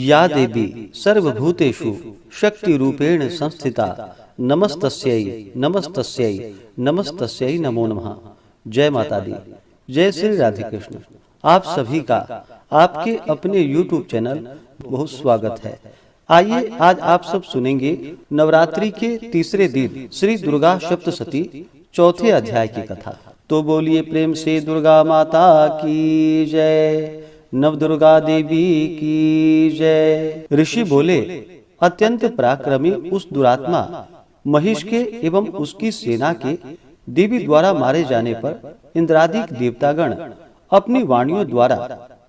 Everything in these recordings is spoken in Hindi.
या देवी सर्वभूतेषु शक्ति रूपेण संस्थिता नमस्तस्यै नमस्तस्यै नमस्तस्यै नमो नमः। जय माता दी। जय श्री राधे कृष्ण। आप सभी का आपके अपने YouTube चैनल बहुत स्वागत है। आइए आज आप सब सुनेंगे नवरात्रि के तीसरे दिन श्री दुर्गा सप्तशती चौथे अध्याय की कथा। तो बोलिए प्रेम से दुर्गा माता की जय, नव दुर्गा देवी की जय। ऋषि बोले, अत्यंत पराक्रमी उस दुरात्मा महिष के एवं उसकी सेना के देवी द्वारा मारे जाने पर इंद्रादिक देवतागण अपनी वाणियों द्वारा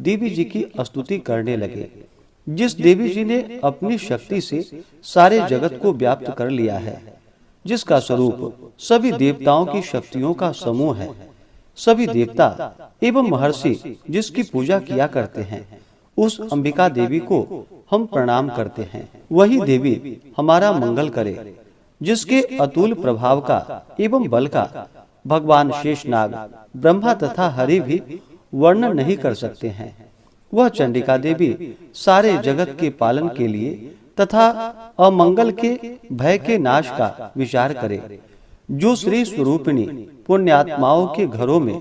देवी जी की स्तुति करने लगे। जिस देवी जी ने अपनी शक्ति से सारे जगत को व्याप्त कर लिया है, जिसका स्वरूप सभी देवताओं की शक्तियों का समूह है, सभी देवता एवं महर्षि जिसकी पूजा किया करते हैं, उस अंबिका देवी को हम प्रणाम करते हैं। वही देवी हमारा मंगल करे, जिसके अतुल प्रभाव का एवं बल का भगवान शेषनाग, ब्रह्मा तथा हरि भी वर्णन नहीं कर सकते हैं। वह चंडिका देवी सारे जगत के पालन के लिए तथा अमंगल के भय के नाश का विचार करे। जो श्री स्वरूपिणी पुण्यात्माओं के घरों में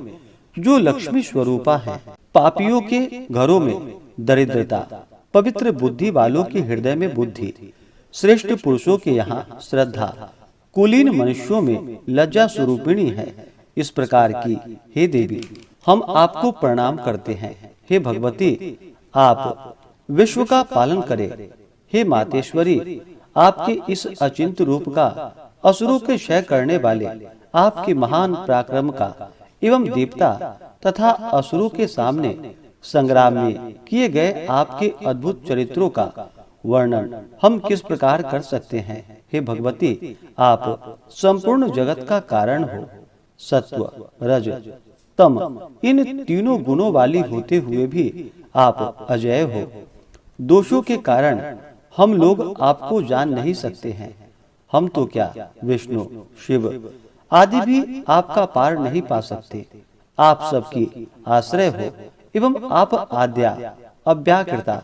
जो लक्ष्मी स्वरूपा है, पापियों के घरों में दरिद्रता, पवित्र बुद्धि वालों के हृदय में बुद्धि, श्रेष्ठ पुरुषों के यहाँ श्रद्धा, कुलीन मनुष्यों में लज्जा स्वरूपिणी है, इस प्रकार की हे देवी हम आपको प्रणाम करते हैं। हे भगवती, आप विश्व का पालन करें। हे मातेश्वरी, आपके इस अचिंत रूप का असुरों के क्षय करने वाले आपके महान पराक्रम का एवं देवता तथा असुरों के सामने संग्राम में किए गए आपके अद्भुत चरित्रों का वर्णन हम किस प्रकार कर सकते हैं। हे भगवती, आप संपूर्ण जगत का कारण हो। सत्व, रज, तम इन तीनों गुणों वाली होते हुए भी आप अजय हो। दोषों के कारण हम लोग आपको जान नहीं सकते हैं। हम तो क्या विष्णु, शिव आदि भी आपका पार नहीं पा सकते। आप सबकी आश्रय हो एवं आप आद्या अव्याकृता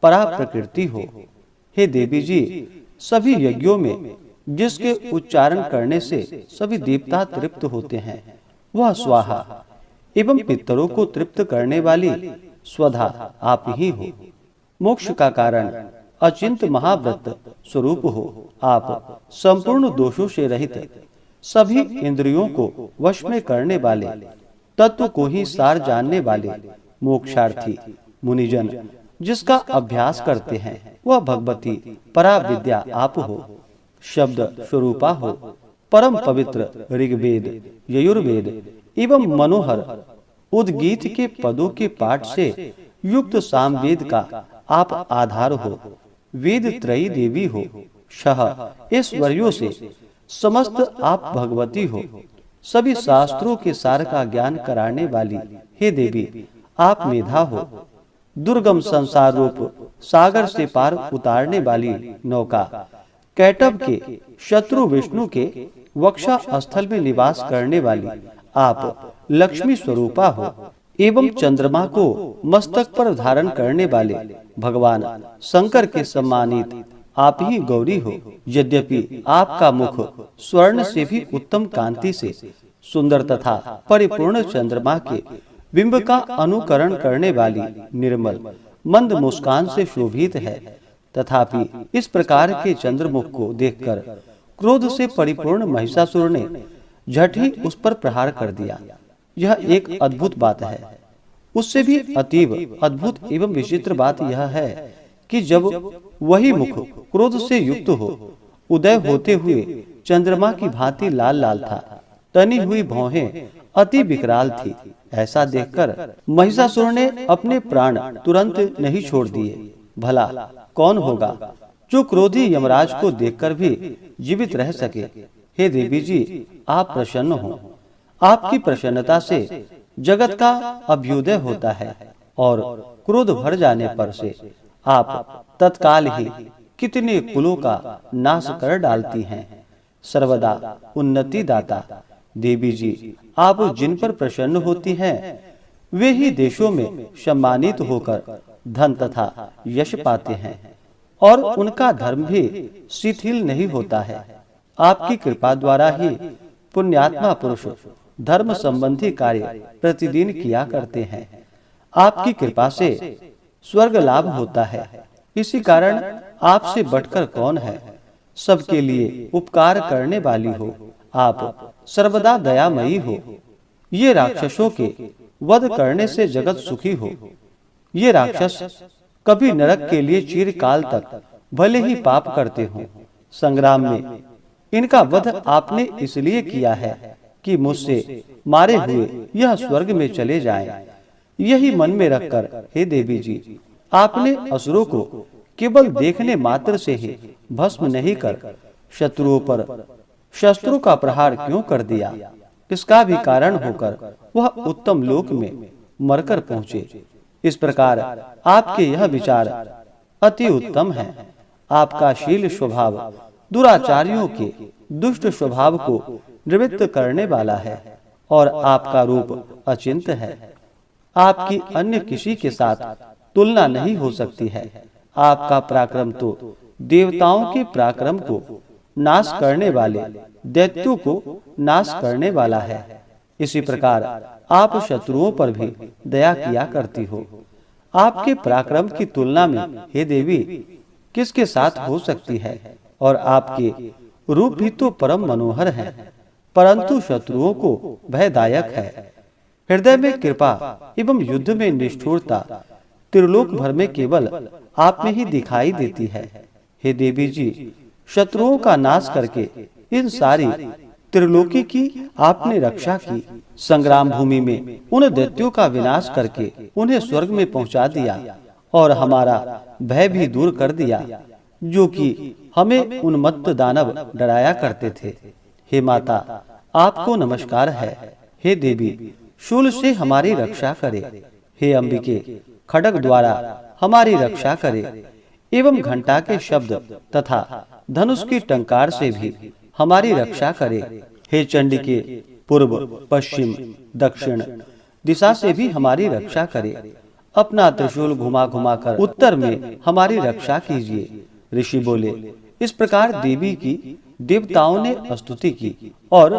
परा प्रकृति हो। हे देवी जी, सभी यज्ञों में जिसके उच्चारण करने से सभी देवता तृप्त होते हैं, वह स्वाहा एवं पितरों को तृप्त करने वाली स्वधा आप ही हो। मोक्ष का कारण अचिंत महाव्रत स्वरूप हो। आप संपूर्ण दोषों से रहित, सभी इंद्रियों को वश में करने वाले, तत्व को ही सार जानने वाले मोक्षार्थी मुनिजन जिसका अभ्यास करते हैं, वह भगवती परा विद्या आप हो। शब्द स्वरूपा हो, परम पवित्र ऋग्वेद, यजुर्वेद एवं मनोहर उद्गीत के पदों के पाठ से युक्त सामवेद का आप आधार हो। वेद त्रयी देवी हो। शह ऐश्वर्यों से समस्त आप भगवती हो। सभी शास्त्रों के सार का ज्ञान कराने वाली हे देवी आप मेधा हो। दुर्गम संसार रूप सागर से पार उतारने वाली नौका, कैटभ के शत्रु विष्णु के वक्षा स्थल में निवास करने वाली आप लक्ष्मी स्वरूपा हो। एवं चंद्रमा को मस्तक पर धारण करने वाले भगवान शंकर के सम्मानित आप ही गौरी हो। यद्यपि आपका मुख स्वर्ण से भी उत्तम कांति से सुंदर तथा परिपूर्ण चंद्रमा के बिंब का अनुकरण करने वाली निर्मल मंद मुस्कान से शोभित है, तथापि इस प्रकार के चंद्रमुख को देखकर क्रोध से परिपूर्ण महिषासुर ने झट ही उस पर प्रहार कर दिया। यह एक अद्भुत बात है। उससे भी अतीव अद्भुत एवं विचित्र बात यह है कि जब वही मुख क्रोध से युक्त हो, उदय होते हुए चंद्रमा की भांति लाल लाल था, तनी हुई भौहें अति विकराल थी। ऐसा देखकर महिषासुर ने अपने प्राण तुरंत नहीं छोड़ दिए। भला कौन होगा जो क्रोधी यमराज को देखकर भी जीवित रह सके। हे देवी जी, आप प्रसन्न हो। आपकी प्रसन्नता से जगत का अभ्युदय होता है और क्रोध भर जाने पर से आप तत्काल ही कितने कुलों का नाश कर डालती हैं। सर्वदा उन्नति दाता देवी जी, आप जिन पर प्रसन्न होती हैं, वे ही देशों में सम्मानित होकर धन तथा यश पाते हैं और उनका धर्म भी शिथिल नहीं होता है। आपकी कृपा द्वारा ही पुण्यात्मा पुरुष धर्म संबंधी कार्य प्रतिदिन किया करते हैं। आपकी कृपा से स्वर्ग लाभ होता है। इसी कारण आपसे बढ़कर कौन है। सबके लिए उपकार करने वाली हो, आप सर्वदा दयामयी हो। ये राक्षसों के वध करने से जगत सुखी हो। ये राक्षस कभी नरक के लिए चिरकाल तक भले ही पाप करते हों, संग्राम में इनका वध आपने इसलिए किया है कि मुझसे मारे हुए यह स्वर्ग में चले जाएं। यही मन में रखकर हे देवी जी, आपने असुरों को केवल देखने मात्र से ही भस्म नहीं कर शत्रुओं पर शस्त्रों का प्रहार क्यों कर दिया। इसका भी कारण होकर वह उत्तम लोक में मरकर पहुँचे। इस प्रकार आपके यह विचार अति उत्तम है। आपका शील स्वभाव दुराचारियों के दुष्ट स्वभाव को निवृत्त करने वाला है और आपका रूप अचिंत्य है। आपकी अन्य किसी के साथ तुलना नहीं हो सकती है। आपका पराक्रम तो देवताओं के पराक्रम को नाश करने वाले दैत्यों को नाश करने वाला है। इसी प्रकार आप शत्रुओं पर भी दया किया करती हो। आपके पराक्रम की तुलना में हे देवी किसके साथ हो सकती है। और आपके रूप भी तो परम मनोहर है, परंतु शत्रुओं को भयदायक है। हृदय में कृपा एवं युद्ध में निष्ठुरता त्रिलोक भर में केवल आप में ही दिखाई देती है। हे देवी जी, शत्रुओं का नाश करके इन सारी त्रिलोकी की आपने रक्षा की। संग्राम भूमि में उन दैत्यों का विनाश करके उन्हें स्वर्ग में पहुंचा दिया और हमारा भय भी दूर कर दिया, जो कि हमें उन्मत्त दानव डराया करते थे। हे माता, आपको नमस्कार है। हे देवी, शूल से हमारी रक्षा करे। हे अंबिके, खड्ग द्वारा हमारी रक्षा करे एवं घंटा के शब्द तथा धनुष की टंकार से भी हमारी रक्षा करे। हे चंडिके, पूर्व पश्चिम दक्षिण दिशा से भी हमारी रक्षा करे। अपना त्रिशूल घुमा घुमा कर उत्तर में हमारी रक्षा कीजिए। ऋषि बोले। इस प्रकार देवी की देवताओं ने स्तुति की और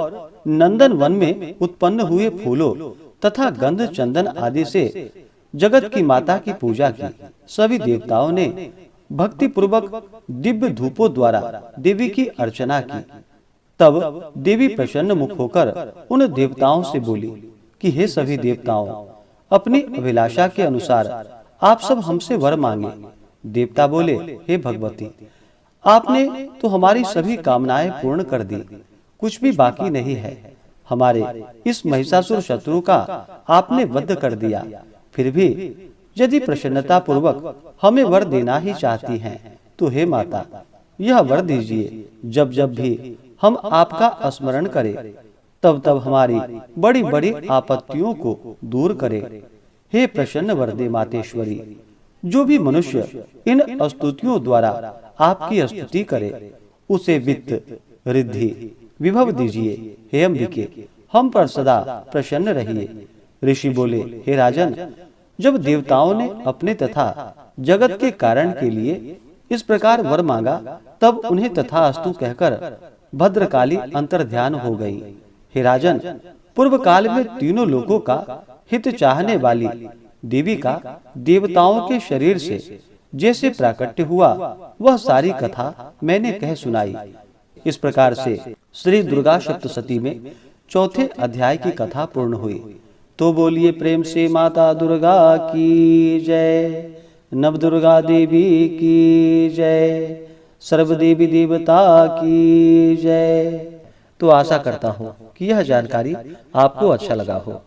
नंदन वन में उत्पन्न हुए फूलों तथा गंध चंदन आदि से जगत की माता की पूजा की। सभी देवताओं ने भक्ति पूर्वक दिव्य धूपों द्वारा देवी की अर्चना की। तब देवी प्रसन्न मुख होकर उन देवताओं से बोली कि हे सभी देवताओं, अपनी अभिलाषा के अनुसार आप सब हमसे वर मांगे। देवता बोले, हे भगवती, आपने तो हमारी सभी कामनाएं पूर्ण कर दी, कुछ भी बाकी नहीं है। हमारे इस महिषासुर शत्रु का आपने वध कर दिया। फिर भी यदि प्रसन्नता पूर्वक हमें वर देना ही चाहती हैं, तो हे माता, यह वर दीजिए। जब जब भी हम आपका स्मरण करें, तब तब हमारी बड़ी बड़ी आपत्तियों को दूर करे। हे प्रसन्न वरदे मातेश्वरी, जो भी मनुष्य इन स्तुतियों द्वारा आपकी स्तुति करे, उसे वित्त रिद्धि विभव दीजिए। हे अंबिके, हम पर सदा प्रसन्न रहिए। ऋषि बोले, हे राजन, जब देवताओं ने अपने तथा जगत के कारण के लिए इस प्रकार वर मांगा, तब उन्हें तथास्तु कहकर भद्रकाली अंतर्ध्यान हो गई। हे राजन, पूर्व काल में तीनों लोगों का हित चाहने वाली देवी का देवताओं के शरीर से जैसे प्राकट्य हुआ, वह सारी कथा मैंने कह सुनाई। इस प्रकार से श्री दुर्गा सप्तशती में चौथे अध्याय की कथा पूर्ण हुई। तो बोलिए प्रेम से माता दुर्गा की जय, नव दुर्गा देवी की जय, सर्व देवी देवता की जय। तो आशा करता हूँ कि यह जानकारी आपको अच्छा लगा हो।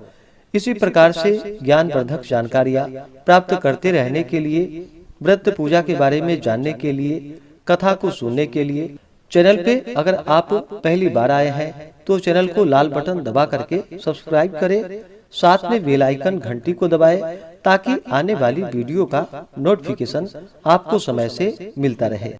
इसी प्रकार से ज्ञानवर्धक जानकारियाँ प्राप्त करते रहने के लिए, व्रत पूजा के बारे में जानने के लिए, कथा को सुनने के लिए चैनल पे अगर आप पहली बार आए हैं तो चैनल को लाल बटन दबा करके सब्सक्राइब करें, साथ में बेल आइकन घंटी को दबाएं ताकि आने वाली वीडियो का नोटिफिकेशन आपको समय से मिलता रहे।